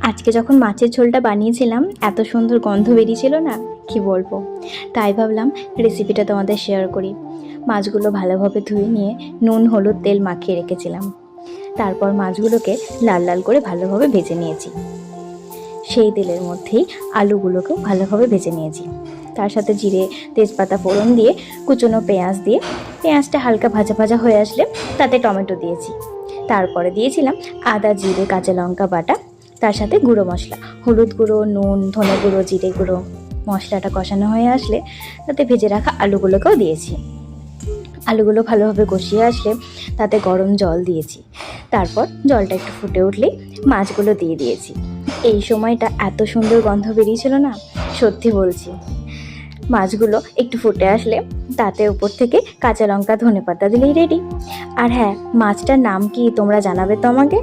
আজকে যখন মাছের ঝোলটা বানিয়েছিলাম এত সুন্দর গন্ধ বেরিয়েছিল না, কি বলবো। তাই ভাবলাম রেসিপিটা তোমাদের শেয়ার করি। মাছগুলো ভালোভাবে ধুয়ে নিয়ে নুন হলুদ তেল মাখিয়ে রেখেছিলাম। তারপর মাছগুলোকে লাল লাল করে ভালোভাবে ভেজে নিয়েছি। সেই তেলের মধ্যেই আলুগুলোকেও ভালোভাবে ভেজে নিয়েছি। তার সাথে জিরে তেজপাতা ফোড়ন দিয়ে কুচনো পেঁয়াজ দিয়ে পেঁয়াজটা হালকা ভাজা ভাজা হয়ে আসলে তাতে টমেটো দিয়েছি। তারপরে দিয়েছিলাম আদা জিরে কাঁচা লঙ্কা বাটা, তার সাথে গুঁড়ো মশলা হলুদ গুঁড়ো নুন ধনে গুঁড়ো জিরে গুঁড়ো। মশলাটা কষানো হয়ে আসলে তাতে ভেজে রাখা আলুগুলোকেও দিয়েছি। আলুগুলো ভালোভাবে কষিয়ে আসলে তাতে গরম জল দিয়েছি। তারপর জলটা একটু ফুটে উঠলেই মাছগুলো দিয়ে দিয়েছি। এই সময়টা এত সুন্দর গন্ধ বেরিয়েছিল না, সত্যি বলছি। মাছগুলো একটু ফুটে আসলে তাতে উপর থেকে কাঁচা লঙ্কা ধনেপাতা দিলেই রেডি। আর হ্যাঁ, মাছটার নাম কি তোমরা জানাবে তো আমাকে।